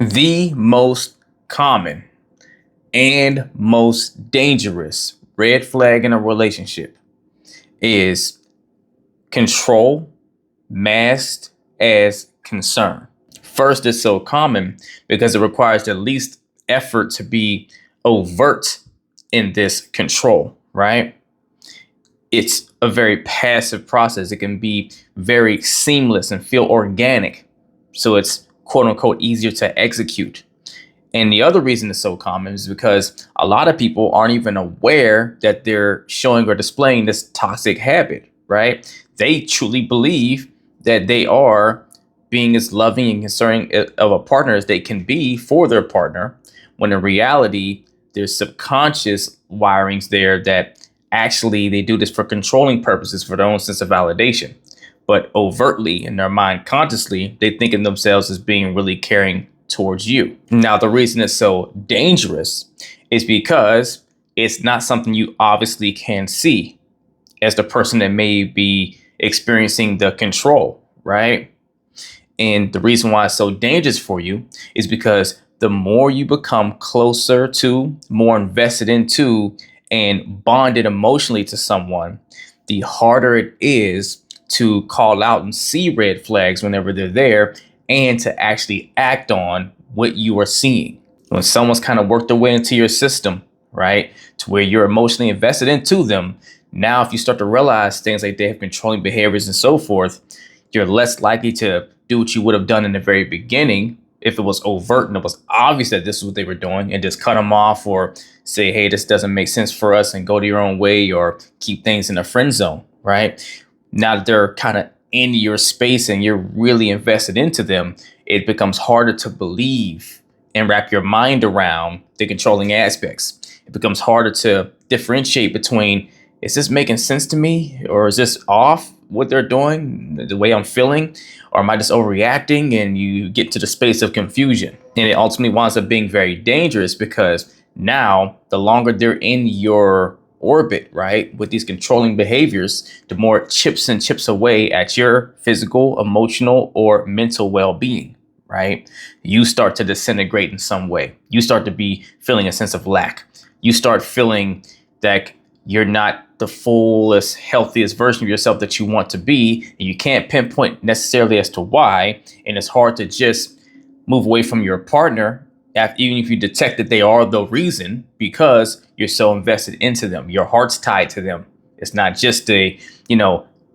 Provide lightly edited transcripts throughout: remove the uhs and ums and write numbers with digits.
The most common and most dangerous red flag in a relationship is control masked as concern. First, it's so common because it requires the least effort to be overt in this control, right? It's a very passive process. It can be very seamless and feel organic. So it's quote unquote easier to execute. And the other reason it's so common is because a lot of people aren't even aware that they're showing or displaying this toxic habit, right? They truly believe that they are being as loving and concerning of a partner as they can be for their partner, when in reality, there's subconscious wirings there that actually they do this for controlling purposes for their own sense of validation. But overtly in their mind, consciously, they think of themselves as being really caring towards you. Now, the reason it's so dangerous is because it's not something you obviously can see as the person that may be experiencing the control, right? And the reason why it's so dangerous for you is because the more you become closer to, more invested into, and bonded emotionally to someone, the harder it is to call out and see red flags whenever they're there and to actually act on what you are seeing. When someone's kind of worked their way into your system, right, to where you're emotionally invested into them, now if you start to realize things like they have controlling behaviors and so forth, you're less likely to do what you would have done in the very beginning if it was overt and it was obvious that this is what they were doing, and just cut them off or say, hey, this doesn't make sense for us and go to your own way, or keep things in a friend zone, right? Now that they're kind of in your space and you're really invested into them, it becomes harder to believe and wrap your mind around the controlling aspects. It becomes harder to differentiate between, is this making sense to me, or is this off what they're doing, the way I'm feeling, or am I just overreacting? And you get to the space of confusion. And it ultimately winds up being very dangerous because now the longer they're in your orbit, right, with these controlling behaviors, the more it chips and chips away at your physical, emotional, or mental well-being, right? You start to disintegrate in some way. You start to be feeling a sense of lack. You start feeling that you're not the fullest, healthiest version of yourself that you want to be. And you can't pinpoint necessarily as to why. And it's hard to just move away from your partner, even if you detect that they are the reason, because you're so invested into them. Your heart's tied to them. It's not just a,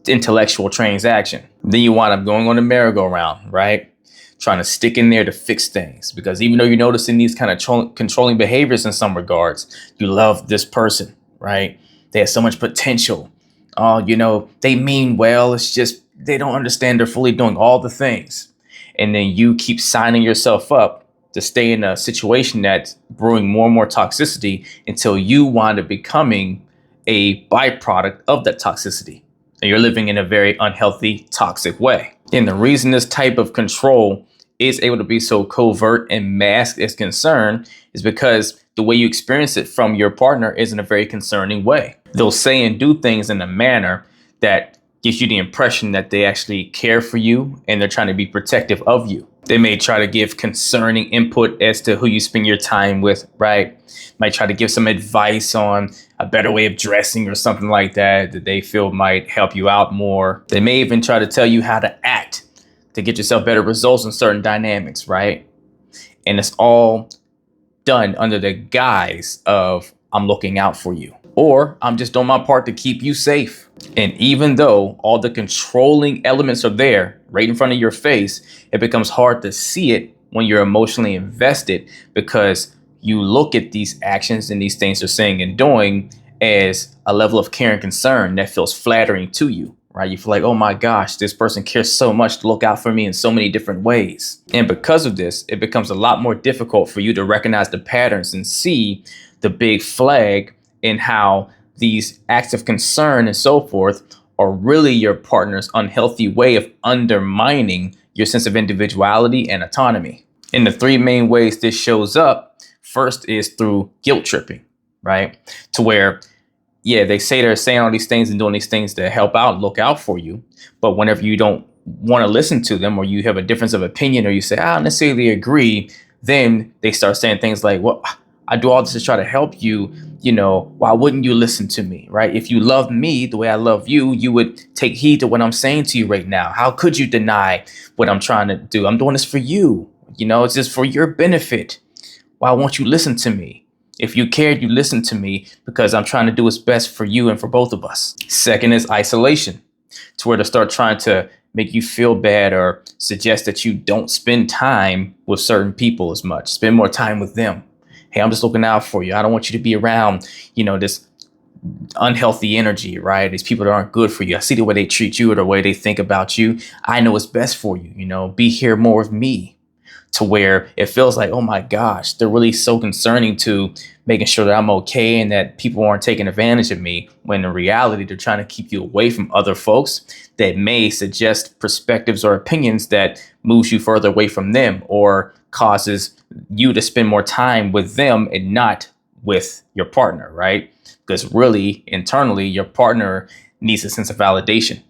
intellectual transaction. Then you wind up going on the merry-go-round, right? Trying to stick in there to fix things. Because even though you're noticing these kind of controlling behaviors in some regards, you love this person, right? They have so much potential. Oh, they mean well. It's just they don't understand they're fully doing all the things. And then you keep signing yourself up to stay in a situation that's brewing more and more toxicity until you wind up becoming a byproduct of that toxicity. And you're living in a very unhealthy, toxic way. And the reason this type of control is able to be so covert and masked as concern is because the way you experience it from your partner is in a very concerning way. They'll say and do things in a manner that gives you the impression that they actually care for you and they're trying to be protective of you. They may try to give concerning input as to who you spend your time with, right? Might try to give some advice on a better way of dressing or something like that they feel might help you out more. They may even try to tell you how to act to get yourself better results in certain dynamics, right? And it's all done under the guise of, I'm looking out for you, or I'm just doing my part to keep you safe. And even though all the controlling elements are there right in front of your face, it becomes hard to see it when you're emotionally invested, because you look at these actions and these things they're saying and doing as a level of care and concern that feels flattering to you, right? You feel like, oh my gosh, this person cares so much to look out for me in so many different ways. And because of this, it becomes a lot more difficult for you to recognize the patterns and see the big flag in how these acts of concern and so forth are really your partner's unhealthy way of undermining your sense of individuality and autonomy. And the three main ways this shows up, first is through guilt tripping, right? To where, yeah, they say they're saying all these things and doing these things to help out, look out for you. But whenever you don't want to listen to them, or you have a difference of opinion, or you say, I don't necessarily agree, then they start saying things like, well, I do all this to try to help you. Why wouldn't you listen to me, right? If you love me the way I love you, you would take heed to what I'm saying to you right now. How could you deny what I'm trying to do? I'm doing this for you. It's just for your benefit. Why won't you listen to me? If you cared, you listen to me because I'm trying to do what's best for you and for both of us. Second is isolation, to where they start trying to make you feel bad or suggest that you don't spend time with certain people as much. Spend more time with them. Hey, I'm just looking out for you. I don't want you to be around, this unhealthy energy, right? These people that aren't good for you. I see the way they treat you or the way they think about you. I know what's best for you. Be here more with me, to where it feels like, oh my gosh, they're really so concerning to making sure that I'm okay and that people aren't taking advantage of me, when in reality, they're trying to keep you away from other folks that may suggest perspectives or opinions that moves you further away from them or causes you to spend more time with them and not with your partner, right? Because really, internally, your partner needs a sense of validation.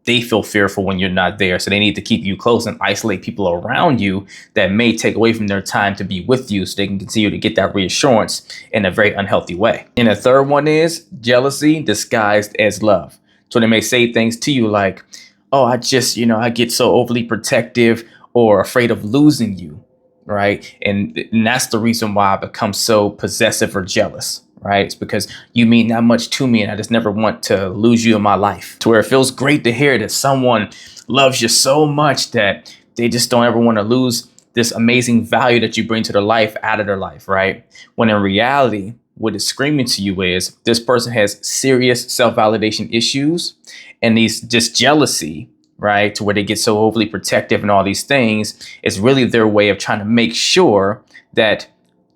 They feel fearful when you're not there. So they need to keep you close and isolate people around you that may take away from their time to be with you, so they can continue to get that reassurance in a very unhealthy way. And the third one is jealousy disguised as love. So they may say things to you like, oh, I get so overly protective or afraid of losing you, right? And that's the reason why I become so possessive or jealous. Right? It's because you mean that much to me and I just never want to lose you in my life. To where it feels great to hear that someone loves you so much that they just don't ever want to lose this amazing value that you bring to their life out of their life, right? When in reality, what it's screaming to you is this person has serious self-validation issues and these just jealousy, right? To where they get so overly protective and all these things is really their way of trying to make sure that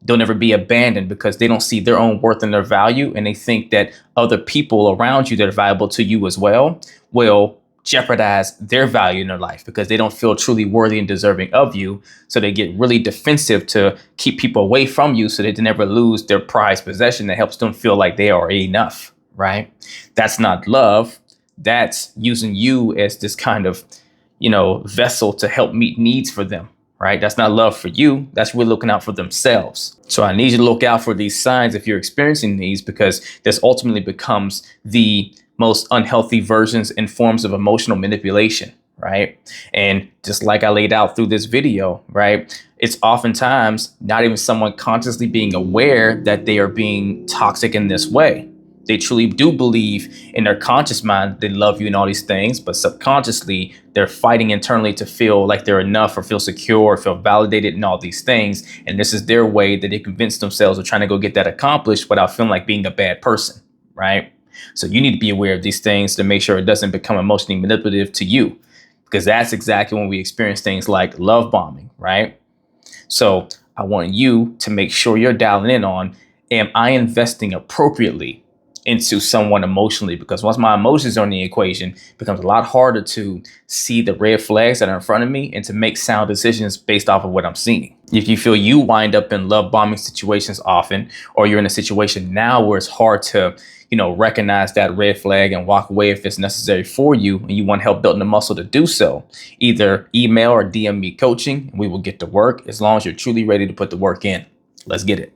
they'll never be abandoned, because they don't see their own worth and their value. And they think that other people around you that are valuable to you as well will jeopardize their value in their life because they don't feel truly worthy and deserving of you. So they get really defensive to keep people away from you so they never lose their prized possession that helps them feel like they are enough, right? That's not love. That's using you as this kind of, vessel to help meet needs for them. Right? That's not love for you. That's really looking out for themselves. So I need you to look out for these signs if you're experiencing these, because this ultimately becomes the most unhealthy versions and forms of emotional manipulation, right? And just like I laid out through this video, right? It's oftentimes not even someone consciously being aware that they are being toxic in this way. They truly do believe in their conscious mind they love you and all these things, but subconsciously they're fighting internally to feel like they're enough or feel secure or feel validated and all these things. And this is their way that they convince themselves of trying to go get that accomplished without feeling like being a bad person, right? So you need to be aware of these things to make sure it doesn't become emotionally manipulative to you, because that's exactly when we experience things like love bombing, right? So I want you to make sure you're dialing in on, am I investing appropriately into someone emotionally? Because once my emotions are in the equation, it becomes a lot harder to see the red flags that are in front of me and to make sound decisions based off of what I'm seeing. If you feel you wind up in love bombing situations often, or you're in a situation now where it's hard to, recognize that red flag and walk away if it's necessary for you, and you want help building the muscle to do so, either email or DM me coaching and we will get to work, as long as you're truly ready to put the work in. Let's get it.